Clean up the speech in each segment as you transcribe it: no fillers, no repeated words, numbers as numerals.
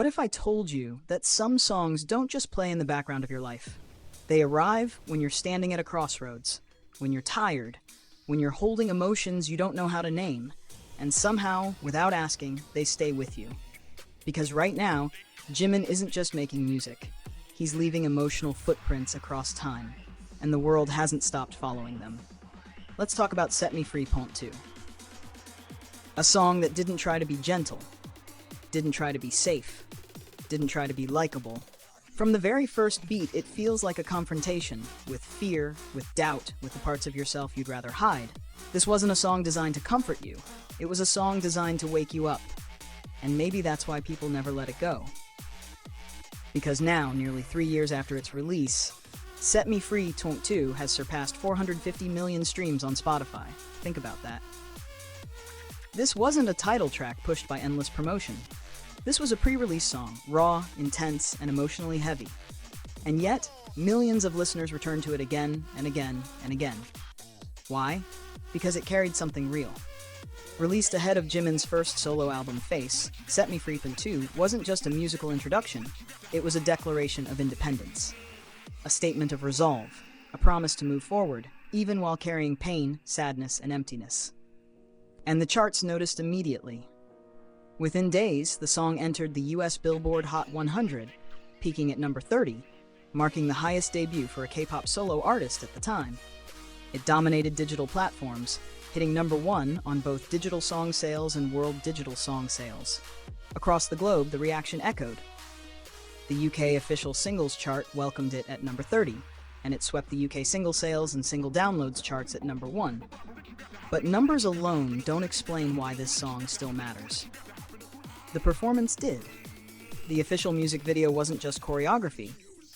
What if I told you that some songs don't just play in the background of your life? They arrive when you're standing at a crossroads, when you're tired, when you're holding emotions you don't know how to name, and somehow, without asking, they stay with you. Because right now, Jimin isn't just making music. He's leaving emotional footprints across time, and the world hasn't stopped following them. Let's talk about Set Me Free Point 2. A song that didn't try to be gentle, didn't try to be safe, didn't try to be likable. From the very first beat, it feels like a confrontation, with fear, with doubt, with the parts of yourself you'd rather hide. This wasn't a song designed to comfort you. It was a song designed to wake you up. And maybe that's why people never let it go. Because now, nearly 3 years after its release, Set Me Free Point 2 has surpassed 450 million streams on Spotify. Think about that. This wasn't a title track pushed by endless promotion. This was a pre-release song, raw, intense, and emotionally heavy. And yet, millions of listeners returned to it again and again and again. Why? Because it carried something real. Released ahead of Jimin's first solo album, Face, Set Me Free Point 2 wasn't just a musical introduction, it was a declaration of independence. A statement of resolve, a promise to move forward, even while carrying pain, sadness, and emptiness. And the charts noticed immediately. Within days, the song entered the US Billboard Hot 100, peaking at number 30, marking the highest debut for a K-pop solo artist at the time. It dominated digital platforms, hitting number 1 on both digital song sales and world digital song sales. Across the globe, the reaction echoed. The UK official singles chart welcomed it at number 30, and it swept the UK single sales and single downloads charts at number 1. But numbers alone don't explain why this song still matters. The performance did. The official music video wasn't just choreography,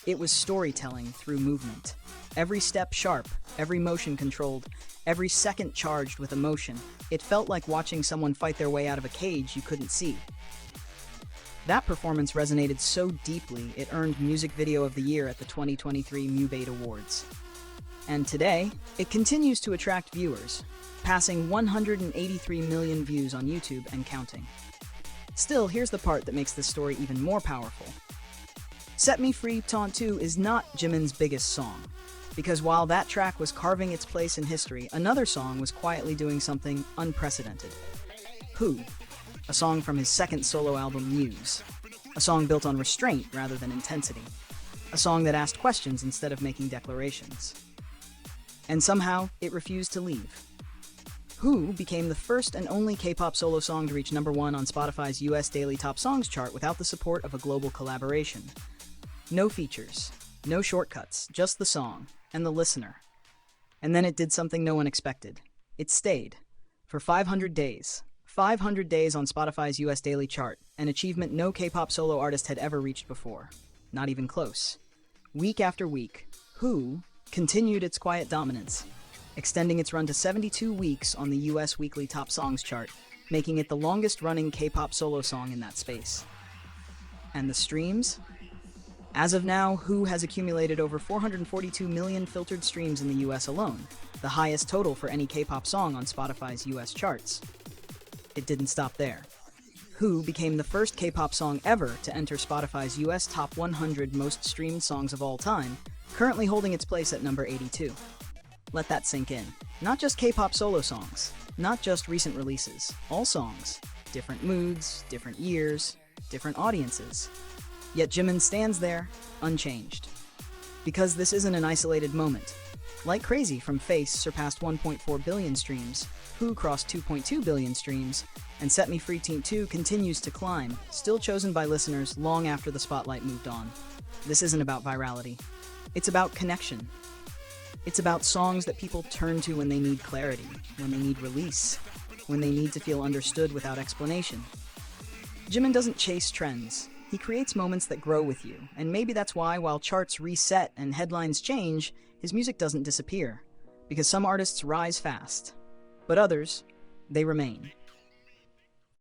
it was storytelling through movement. Every step sharp, every motion controlled, every second charged with emotion. It felt like watching someone fight their way out of a cage you couldn't see. That performance resonated so deeply, it earned Music Video of the Year at the 2023 MuBait Awards. And today, it continues to attract viewers, passing 183 million views on YouTube and counting. Still, here's the part that makes this story even more powerful. Set Me Free Point 2 is not Jimin's biggest song, because while that track was carving its place in history, another song was quietly doing something unprecedented. Who? A song from his second solo album, Muse. A song built on restraint rather than intensity. A song that asked questions instead of making declarations. And somehow, it refused to leave. Who became the first and only K-pop solo song to reach number 1 on Spotify's US Daily Top Songs chart without the support of a global collaboration. No features, no shortcuts, just the song and the listener. And then it did something no one expected. It stayed. For 500 days. 500 days on Spotify's US Daily chart, an achievement no K-pop solo artist had ever reached before. Not even close. Week after week, Who continued its quiet dominance, extending its run to 72 weeks on the US Weekly Top Songs chart, making it the longest-running K-pop solo song in that space. And the streams? As of now, Who has accumulated over 442 million filtered streams in the US alone, the highest total for any K-pop song on Spotify's US charts. It didn't stop there. Who became the first K-pop song ever to enter Spotify's US Top 100 most streamed songs of all time, currently holding its place at number 82. Let that sink in. Not just K-pop solo songs, not just recent releases, all songs, different moods, different years, different audiences. Yet Jimin stands there, unchanged. Because this isn't an isolated moment. Like Crazy from Face surpassed 1.4 billion streams, Who crossed 2.2 billion streams, and Set Me Free Point 2 continues to climb, still chosen by listeners long after the spotlight moved on. This isn't about virality. It's about connection. It's about songs that people turn to when they need clarity, when they need release, when they need to feel understood without explanation. Jimin doesn't chase trends. He creates moments that grow with you, and maybe that's why, while charts reset and headlines change, his music doesn't disappear. Because some artists rise fast, but others, they remain.